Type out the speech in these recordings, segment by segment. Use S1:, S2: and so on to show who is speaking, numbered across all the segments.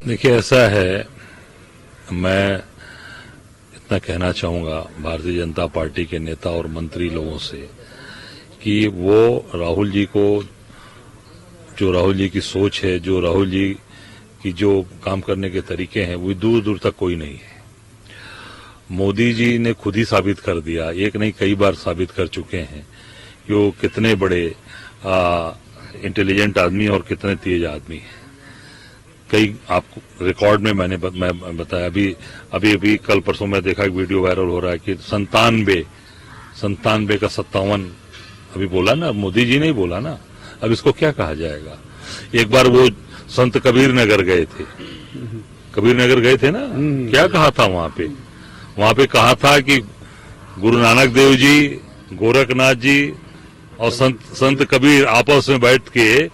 S1: देखिए, ऐसा है, मैं इतना कहना चाहूंगा भारतीय जनता पार्टी के नेता और मंत्री लोगों से कि वो राहुल जी को, जो राहुल जी की सोच है, जो राहुल जी की जो काम करने के तरीके हैं, वो दूर दूर तक कोई नहीं है। मोदी जी ने खुद ही साबित कर दिया, एक नहीं कई बार साबित कर चुके हैं कि वो कितने बड़े इंटेलिजेंट आदमी और कितने तेज आदमी हैं। कई आपको रिकॉर्ड में मैं बताया, अभी कल परसों में देखा एक वीडियो वायरल हो रहा है कि 97 का 57 अभी बोला ना, मोदी जी ने ही बोला ना। अब इसको क्या कहा जाएगा। एक बार वो संत कबीर नगर गए थे, ना, क्या कहा था वहां पे कहा था कि गुरु नानक देव जी, गोरखनाथ जी और संत कबीर आपस में बैठ के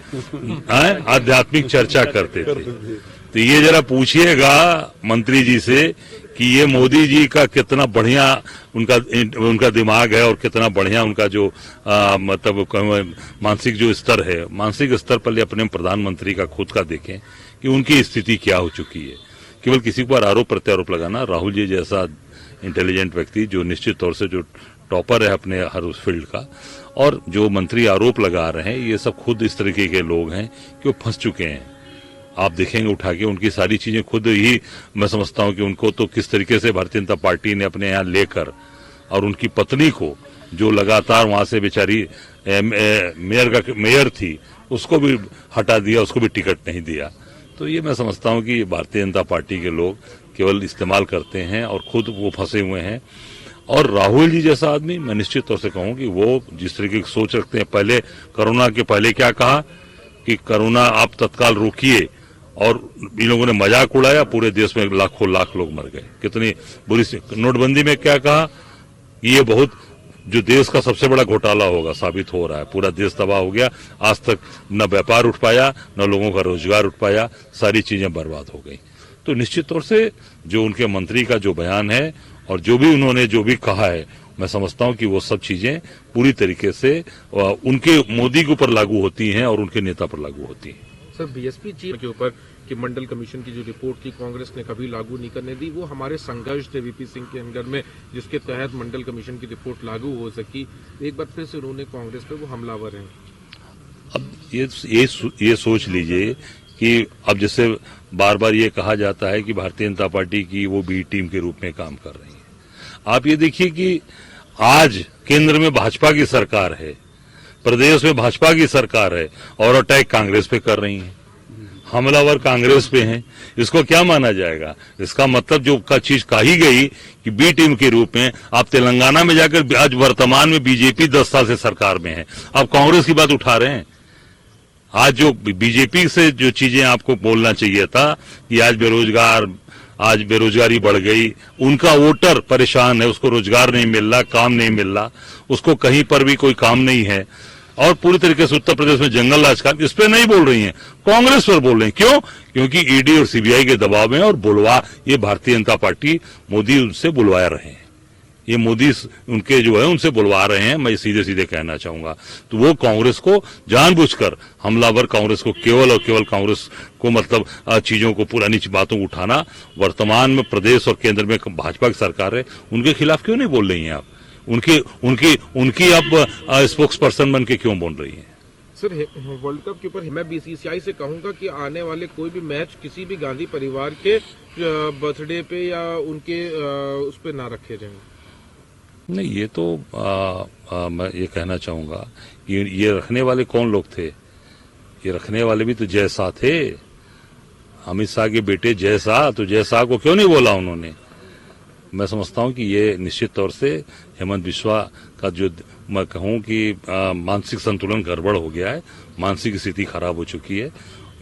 S1: आध्यात्मिक चर्चा करते थे। तो ये जरा पूछिएगा मंत्री जी से कि ये मोदी जी का कितना बढ़िया उनका दिमाग है और कितना बढ़िया उनका जो मतलब मानसिक जो स्तर है, मानसिक स्तर पर अपने प्रधानमंत्री का खुद का देखें कि उनकी स्थिति क्या हो चुकी है। केवल किसी पर आरोप प्रत्यारोप लगाना। राहुल जी जैसा इंटेलिजेंट व्यक्ति जो निश्चित तौर से जो टॉपर है अपने हर उस फील्ड का, और जो मंत्री आरोप लगा रहे हैं, ये सब खुद इस तरीके के लोग हैं कि वो फंस चुके हैं। आप देखेंगे उठा के उनकी सारी चीजें खुद ही, मैं समझता हूं कि उनको तो किस तरीके से भारतीय जनता पार्टी ने अपने यहाँ लेकर, और उनकी पत्नी को जो लगातार वहां से बेचारी मेयर थी, उसको भी हटा दिया, उसको भी टिकट नहीं दिया। तो ये मैं समझता हूं कि भारतीय जनता पार्टी के लोग केवल इस्तेमाल करते हैं और खुद वो फंसे हुए हैं। और राहुल जी जैसा आदमी, मैं निश्चित तौर से कहूं कि वो जिस तरीके की सोच रखते हैं, पहले कोरोना के पहले क्या कहा कि कोरोना आप तत्काल रोकिए, और इन लोगों ने मजाक उड़ाया, पूरे देश में लाखों लाख लोग मर गए। कितनी बुरी। नोटबंदी में क्या कहा कि ये बहुत जो देश का सबसे बड़ा घोटाला होगा साबित हो रहा है, पूरा देश तबाह हो गया। आज तक न व्यापार उठ पाया, न लोगों का रोजगार उठ पाया, सारी चीजें बर्बाद हो गई। तो निश्चित तौर से जो उनके मंत्री का जो बयान है और जो भी उन्होंने जो भी कहा है, मैं समझता हूं कि वो सब चीजें पूरी तरीके से उनके मोदी के ऊपर लागू होती हैं और उनके नेता पर लागू होती हैं।
S2: सर, बीएसपी चीफ के ऊपर कि मंडल कमीशन की जो रिपोर्ट थी कांग्रेस ने कभी लागू नहीं करने दी, वो हमारे संघर्ष थे वीपी सिंह के अंदर में, जिसके तहत मंडल कमीशन की रिपोर्ट लागू हो सकी। एक बार फिर से उन्होंने कांग्रेस पे वो हमलावर हैं।
S1: अब ये सोच लीजिए कि अब जैसे बार बार ये कहा जाता है कि भारतीय जनता पार्टी की वो बी टीम के रूप में काम कर रही है। आप ये देखिए कि आज केंद्र में भाजपा की सरकार है, प्रदेश में भाजपा की सरकार है, और अटैक कांग्रेस पे कर रही है, हमलावर कांग्रेस पे हैं। इसको क्या माना जाएगा। इसका मतलब जो का चीज कही गई कि बी टीम के रूप में, आप तेलंगाना में जाकर, आज वर्तमान में बीजेपी 10 साल से सरकार में है, आप कांग्रेस की बात उठा रहे हैं। आज जो बीजेपी से जो चीजें आपको बोलना चाहिए था कि आज बेरोजगारी बढ़ गई, उनका वोटर परेशान है, उसको रोजगार नहीं मिल रहा, काम नहीं मिल रहा, उसको कहीं पर भी कोई काम नहीं है, और पूरी तरीके से उत्तर प्रदेश में जंगल राज का, इस पे नहीं बोल रही हैं, कांग्रेस पर बोल रही हैं। क्यों? क्योंकि ईडी और सीबीआई के दबाव में, और ये भारतीय जनता पार्टी मोदी उनसे बुलवा रहे हैं, ये मोदी उनके जो है उनसे बुलवा रहे हैं। मैं सीधे सीधे कहना चाहूंगा, तो वो कांग्रेस को जानबूझकर हमलावर, कांग्रेस को केवल और केवल कांग्रेस को मतलब चीजों को, पुरानी बातों को उठाना। वर्तमान में प्रदेश और केंद्र में भाजपा की सरकार है, उनके खिलाफ क्यों नहीं बोल रही हैं आप? उनकी आप स्पोक्स पर्सन बन के क्यों बोल रही हैं?
S2: सर, वर्ल्ड कप के ऊपर मैं बीसीसीआई से कहूंगा कि आने वाले कोई भी मैच किसी भी गांधी परिवार के बर्थडे पे या उनके उस पे ना रखे जाएं।
S1: नहीं, ये तो मैं ये कहना चाहूंगा कि ये रखने वाले कौन लोग थे। ये रखने वाले भी तो जय शाह थे, अमित शाह के बेटे जय शाह। तो जय शाह को क्यों नहीं बोला उन्होंने। मैं समझता हूं कि ये निश्चित तौर से हेमंत बिस्वा का जो मैं कहूं कि मानसिक संतुलन गड़बड़ हो गया है, मानसिक स्थिति खराब हो चुकी है।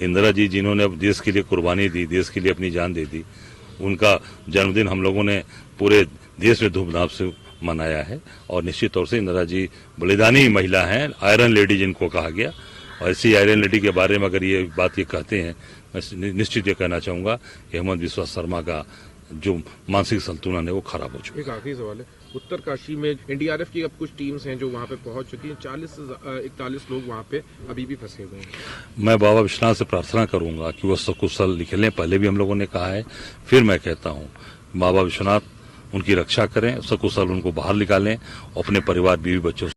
S1: इंदिरा जी जिन्होंने अब देश के लिए कुर्बानी दी, देश के लिए अपनी जान दे दी, उनका जन्मदिन हम लोगों ने पूरे देश में धूमधाम से मनाया है। और निश्चित तौर से इंदिरा जी बलिदानी महिला हैं, आयरन लेडी जिनको कहा गया। और ऐसी आयरन लेडी के बारे में अगर ये बात ये कहते हैं, मैं निश्चित ये कहना चाहूंगा कि हेमंत बिस्वा शर्मा का जो मानसिक संतुलन है वो खराब हो चुका है।
S2: एक आखिरी सवाल है, उत्तरकाशी में एनडीआरएफ की अब कुछ टीम्स हैं जो वहां पे पहुंच चुकी हैं। 40 से 41 लोग वहां पे अभी भी फंसे हुए हैं।
S1: मैं बाबा विश्वनाथ से प्रार्थना करूंगा कि वो सकुशल निकलें। पहले भी हम लोगों ने कहा है, फिर मैं कहता हूं, बाबा विश्वनाथ उनकी रक्षा करें, सकुशल उनको बाहर निकालें, अपने परिवार बीवी बच्चों